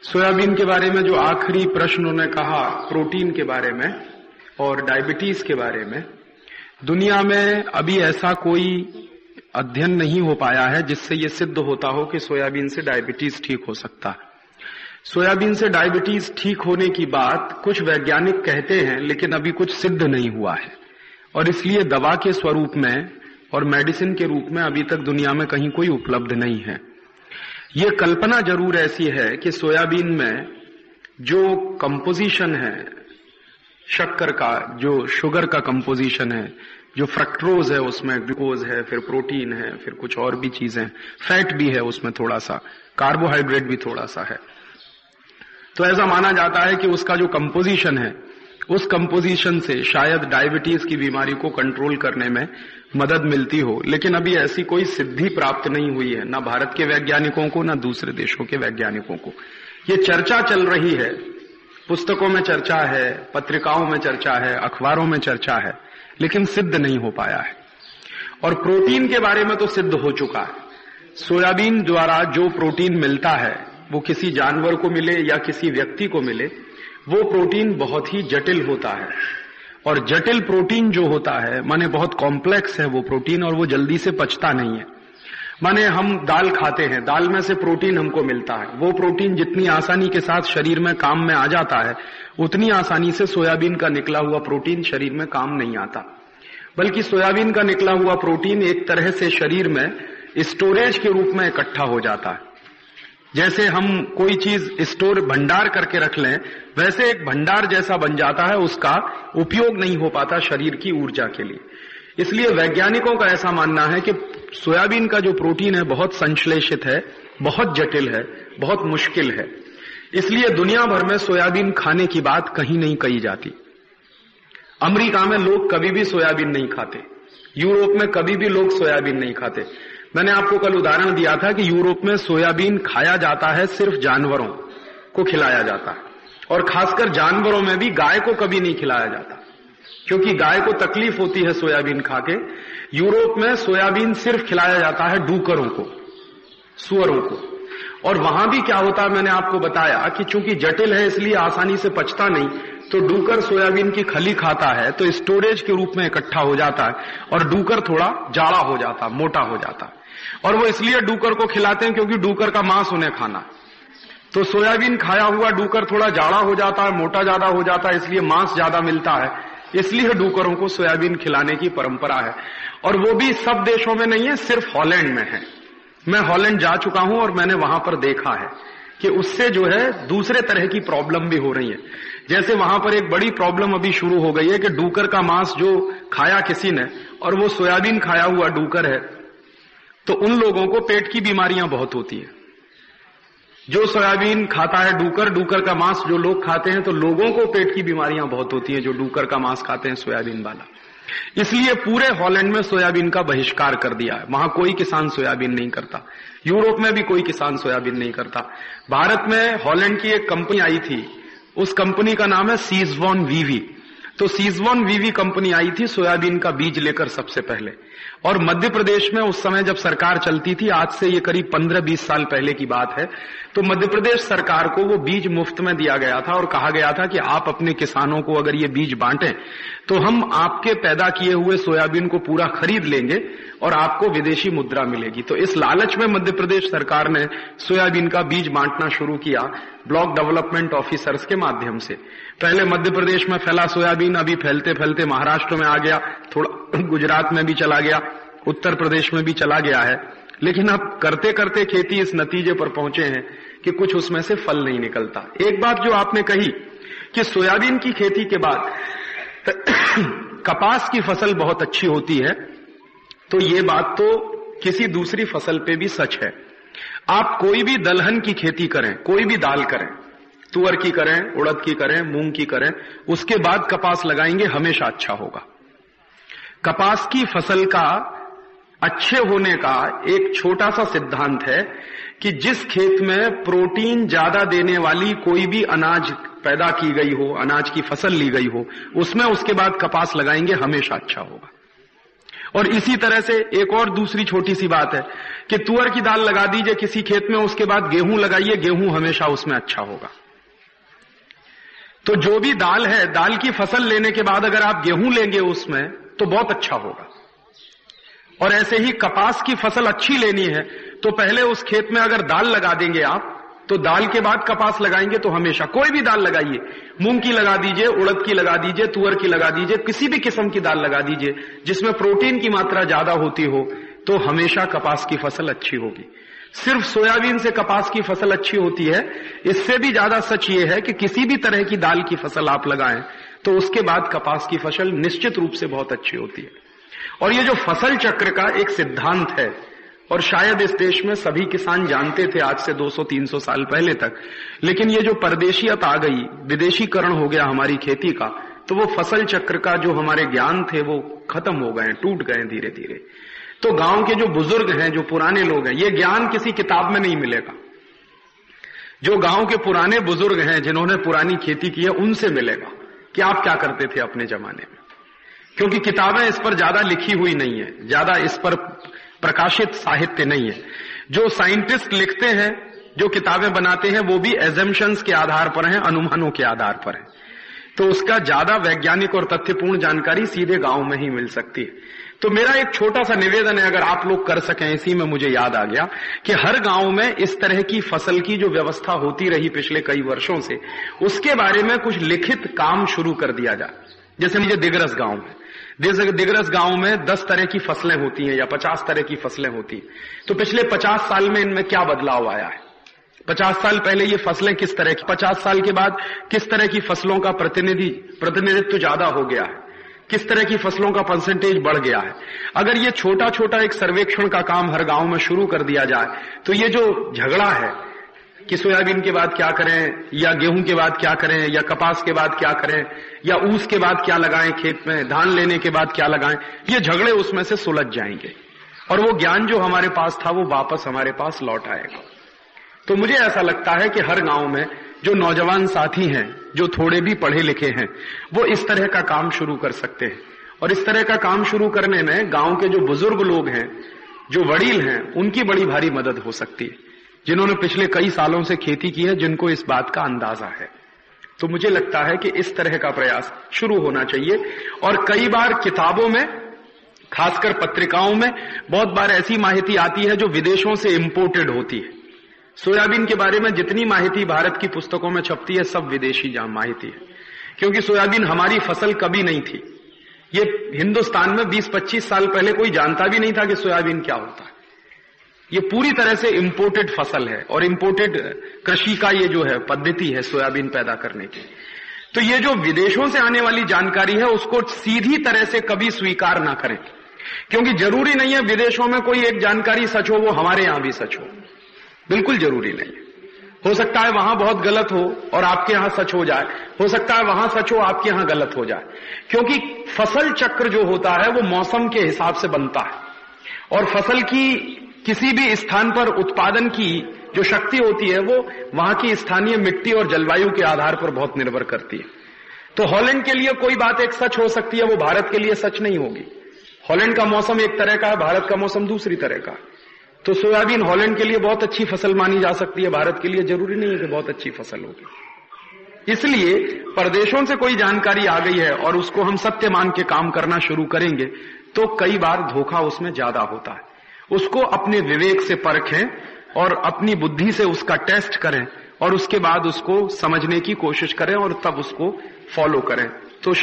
Soybean के बारे में जो आखिरी प्रश्न उन्होंने कहा प्रोटीन के बारे में और डायबिटीज के बारे में, दुनिया में अभी ऐसा कोई अध्ययन नहीं हो पाया है जिससे ये सिद्ध होता हो कि सोयाबीन से डायबिटीज ठीक हो सकता है। सोयाबीन से डायबिटीज ठीक होने की बात कुछ वैज्ञानिक कहते हैं, लेकिन अभी कुछ सिद्ध नहीं हुआ है और इसलिए दवा के स्वरूप में और मेडिसिन के रूप में अभी तक दुनिया में कहीं कोई उपलब्ध नहीं है। ये कल्पना जरूर ऐसी है कि सोयाबीन में जो कंपोजिशन है शक्कर का, जो शुगर का कंपोजिशन है, जो फ्रक्टोज है, उसमें ग्लूकोज है, फिर प्रोटीन है, फिर कुछ और भी चीजें, फैट भी है उसमें थोड़ा सा, कार्बोहाइड्रेट भी थोड़ा सा है। तो ऐसा माना जाता है कि उसका जो कंपोजिशन है उस कंपोजिशन से शायद डायबिटीज की बीमारी को कंट्रोल करने में मदद मिलती हो, लेकिन अभी ऐसी कोई सिद्धि प्राप्त नहीं हुई है, ना भारत के वैज्ञानिकों को ना दूसरे देशों के वैज्ञानिकों को। ये चर्चा चल रही है, पुस्तकों में चर्चा है, पत्रिकाओं में चर्चा है, अखबारों में चर्चा है, लेकिन सिद्ध नहीं हो पाया है। और प्रोटीन के बारे में तो सिद्ध हो चुका है। सोयाबीन द्वारा जो प्रोटीन मिलता है वो किसी जानवर को मिले या किसी व्यक्ति को मिले, वो प्रोटीन बहुत ही जटिल होता है। और जटिल प्रोटीन जो होता है माने बहुत कॉम्प्लेक्स है वो प्रोटीन, और वो जल्दी से पचता नहीं है। माने हम दाल खाते हैं, दाल में से प्रोटीन हमको मिलता है, वो प्रोटीन जितनी आसानी के साथ शरीर में काम में आ जाता है उतनी आसानी से सोयाबीन का निकला हुआ प्रोटीन शरीर में काम नहीं आता। बल्कि सोयाबीन का निकला हुआ प्रोटीन एक तरह से शरीर में स्टोरेज के रूप में इकट्ठा हो जाता है। जैसे हम कोई चीज स्टोर भंडार करके रख लें, वैसे एक भंडार जैसा बन जाता है, उसका उपयोग नहीं हो पाता शरीर की ऊर्जा के लिए। इसलिए वैज्ञानिकों का ऐसा मानना है कि सोयाबीन का जो प्रोटीन है बहुत संश्लेषित है, बहुत जटिल है, बहुत मुश्किल है। इसलिए दुनिया भर में सोयाबीन खाने की बात कहीं नहीं कही जाती। अमेरिका में लोग कभी भी सोयाबीन नहीं खाते, यूरोप में कभी भी लोग सोयाबीन नहीं खाते। मैंने आपको कल उदाहरण दिया था कि यूरोप में सोयाबीन खाया जाता है, सिर्फ जानवरों को खिलाया जाता है, और खासकर जानवरों में भी गाय को कभी नहीं खिलाया जाता, क्योंकि गाय को तकलीफ होती है सोयाबीन खाके। यूरोप में सोयाबीन सिर्फ खिलाया जाता है डूकरों को, सुअरों को। और वहां भी क्या होता है, मैंने आपको बताया कि चूंकि जटिल है इसलिए आसानी से पचता नहीं, तो डूकर सोयाबीन की खली खाता है तो स्टोरेज के रूप में इकट्ठा हो जाता है, और डूकर थोड़ा जाड़ा हो जाता, मोटा हो जाता। और वो इसलिए डूकर को खिलाते हैं क्योंकि डूकर का मांस उन्हें खाना। तो सोयाबीन खाया हुआ डूकर थोड़ा जाड़ा हो जाता है, मोटा ज्यादा हो जाता है, इसलिए मांस ज्यादा मिलता है, इसलिए डूकरों को सोयाबीन खिलाने की परंपरा है। और वो भी सब देशों में नहीं है, सिर्फ हॉलैंड में है। मैं हॉलैंड जा चुका हूं और मैंने वहां पर देखा है कि उससे जो है दूसरे तरह की प्रॉब्लम भी हो रही है। जैसे वहां पर एक बड़ी प्रॉब्लम अभी शुरू हो गई है कि डूकर का मांस जो खाया किसी ने और वो सोयाबीन खाया हुआ डूकर है, तो उन लोगों को पेट की बीमारियां बहुत होती है। जो सोयाबीन खाता है डूकर, डूकर का मांस जो लोग खाते हैं, तो लोगों को पेट की बीमारियां बहुत होती हैं जो डूकर का मांस खाते हैं सोयाबीन वाला। इसलिए पूरे हॉलैंड में सोयाबीन का बहिष्कार कर दिया है। वहां कोई किसान सोयाबीन नहीं करता, यूरोप में भी कोई किसान सोयाबीन नहीं करता। भारत में हॉलैंड की एक कंपनी आई थी, उस कंपनी का नाम है सीजवॉन वीवी। तो सीजवॉन वीवी कंपनी आई थी सोयाबीन का बीज लेकर सबसे पहले, और मध्य प्रदेश में उस समय जब सरकार चलती थी, आज से ये करीब 15-20 साल पहले की बात है, तो मध्य प्रदेश सरकार को वो बीज मुफ्त में दिया गया था और कहा गया था कि आप अपने किसानों को अगर ये बीज बांटें तो हम आपके पैदा किए हुए सोयाबीन को पूरा खरीद लेंगे और आपको विदेशी मुद्रा मिलेगी। तो इस लालच में मध्य प्रदेश सरकार ने सोयाबीन का बीज बांटना शुरू किया ब्लॉक डेवलपमेंट ऑफिसर्स के माध्यम से। पहले मध्य प्रदेश में फैला सोयाबीन, अभी फैलते फैलते महाराष्ट्र में आ गया, थोड़ा गुजरात में भी चला गया, उत्तर प्रदेश में भी चला गया है। लेकिन अब करते करते खेती इस नतीजे पर पहुंचे हैं कि कुछ उसमें से फल नहीं निकलता। एक बात जो आपने कही कि सोयाबीन की खेती के बाद कपास की फसल बहुत अच्छी होती है, तो ये बात तो किसी दूसरी फसल पे भी सच है। आप कोई भी दलहन की खेती करें, कोई भी दाल करें, तुअर की करें, उड़द की करें, मूंग की करें, उसके बाद कपास लगाएंगे, हमेशा अच्छा होगा। कपास की फसल का अच्छे होने का एक छोटा सा सिद्धांत है कि जिस खेत में प्रोटीन ज्यादा देने वाली कोई भी अनाज पैदा की गई हो, अनाज की फसल ली गई हो, उसमें उसके बाद कपास लगाएंगे, हमेशा अच्छा होगा। और इसी तरह से एक और दूसरी छोटी सी बात है कि तुअर की दाल लगा दीजिए किसी खेत में, उसके बाद गेहूं लगाइए, गेहूं हमेशा उसमें अच्छा होगा। तो जो भी दाल है, दाल की फसल लेने के बाद अगर आप गेहूं लेंगे उसमें तो बहुत अच्छा होगा। और ऐसे ही कपास की फसल अच्छी लेनी है तो पहले उस खेत में अगर दाल लगा देंगे आप, तो दाल के बाद कपास लगाएंगे तो हमेशा, कोई भी दाल लगाइए, मूंग की लगा दीजिए, उड़द की लगा दीजिए, तुअर की लगा दीजिए, किसी भी किस्म की दाल लगा दीजिए जिसमें प्रोटीन की मात्रा ज्यादा होती हो, तो हमेशा कपास की फसल अच्छी होगी। सिर्फ सोयाबीन से कपास की फसल अच्छी होती है, इससे भी ज्यादा सच ये है कि किसी भी तरह की दाल की फसल आप लगाएं तो उसके बाद कपास की फसल निश्चित रूप से बहुत अच्छी होती है। और ये जो फसल चक्र का एक सिद्धांत है, और शायद इस देश में सभी किसान जानते थे आज से 200-300 साल पहले तक, लेकिन ये जो परदेशियत आ गई, विदेशीकरण हो गया हमारी खेती का, तो वो फसल चक्र का जो हमारे ज्ञान थे वो खत्म हो गए, टूट गए धीरे धीरे। तो गांव के जो बुजुर्ग हैं, जो पुराने लोग हैं, ये ज्ञान किसी किताब में नहीं मिलेगा। जो गांव के पुराने बुजुर्ग हैं जिन्होंने पुरानी खेती की है, उनसे मिलेगा कि आप क्या करते थे अपने जमाने में, क्योंकि किताबें इस पर ज्यादा लिखी हुई नहीं है, ज्यादा इस पर प्रकाशित साहित्य नहीं है। जो साइंटिस्ट लिखते हैं, जो किताबें बनाते हैं, वो भी एजम्पशंस के आधार पर हैं, अनुमानों के आधार पर है। तो उसका ज्यादा वैज्ञानिक और तथ्यपूर्ण जानकारी सीधे गांव में ही मिल सकती है। तो मेरा एक छोटा सा निवेदन है, अगर आप लोग कर सकें, इसी में मुझे याद आ गया कि हर गांव में इस तरह की फसल की जो व्यवस्था होती रही पिछले कई वर्षों से, उसके बारे में कुछ लिखित काम शुरू कर दिया जाए। जैसे मुझे दिगरस गांव में, दिगरस गांव में 10 तरह की फसलें होती हैं या 50 तरह की फसलें होती हैं। तो पिछले 50 साल में इनमें क्या बदलाव आया है? 50 साल पहले ये फसलें किस तरह की, 50 साल के बाद किस तरह की फसलों का प्रतिनिधित्व ज्यादा हो गया है, किस तरह की फसलों का परसेंटेज बढ़ गया है। अगर ये छोटा छोटा एक सर्वेक्षण का काम हर गांव में शुरू कर दिया जाए, तो ये जो झगड़ा है कि सोयाबीन के बाद क्या करें, या गेहूं के बाद क्या करें, या कपास के बाद क्या करें, या ऊस के बाद क्या लगाएं खेत में, धान लेने के बाद क्या लगाएं, ये झगड़े उसमें से सुलझ जाएंगे और वो ज्ञान जो हमारे पास था वो वापस हमारे पास लौट आएगा। तो मुझे ऐसा लगता है कि हर गांव में जो नौजवान साथी हैं, जो थोड़े भी पढ़े लिखे हैं, वो इस तरह का काम शुरू कर सकते हैं। और इस तरह का काम शुरू करने में गांव के जो बुजुर्ग लोग हैं, जो वडील हैं, उनकी बड़ी भारी मदद हो सकती है, जिन्होंने पिछले कई सालों से खेती की है, जिनको इस बात का अंदाजा है। तो मुझे लगता है कि इस तरह का प्रयास शुरू होना चाहिए। और कई बार किताबों में, खासकर पत्रिकाओं में, बहुत बार ऐसी माहिती आती है जो विदेशों से इंपोर्टेड होती है। सोयाबीन के बारे में जितनी माहिती भारत की पुस्तकों में छपती है, सब विदेशी माहिती है, क्योंकि सोयाबीन हमारी फसल कभी नहीं थी। ये हिंदुस्तान में 20-25 साल पहले कोई जानता भी नहीं था कि सोयाबीन क्या होता है। ये पूरी तरह से इंपोर्टेड फसल है और इंपोर्टेड कृषि का ये जो है पद्धति है सोयाबीन पैदा करने की। तो ये जो विदेशों से आने वाली जानकारी है, उसको सीधी तरह से कभी स्वीकार ना करें, क्योंकि जरूरी नहीं है विदेशों में कोई एक जानकारी सच हो, वो हमारे यहां भी सच हो। बिल्कुल जरूरी नहीं है। हो सकता है वहां बहुत गलत हो और आपके यहां सच हो जाए, हो सकता है वहां सच हो, आपके यहां गलत हो जाए, क्योंकि फसल चक्र जो होता है वो मौसम के हिसाब से बनता है। और फसल की किसी भी स्थान पर उत्पादन की जो शक्ति होती है वो वहां की स्थानीय मिट्टी और जलवायु के आधार पर बहुत निर्भर करती है। तो हॉलैंड के लिए कोई बात एक सच हो सकती है, वो भारत के लिए सच नहीं होगी। हॉलैंड का मौसम एक तरह का है, भारत का मौसम दूसरी तरह का। तो सोयाबीन हॉलैंड के लिए बहुत अच्छी फसल मानी जा सकती है, भारत के लिए जरूरी नहीं है कि बहुत अच्छी फसल होगी। इसलिए परदेशों से कोई जानकारी आ गई है और उसको हम सत्य मान के काम करना शुरू करेंगे तो कई बार धोखा उसमें ज्यादा होता है। उसको अपने विवेक से परखें और अपनी बुद्धि से उसका टेस्ट करें और उसके बाद उसको समझने की कोशिश करें और तब उसको फॉलो करें। तो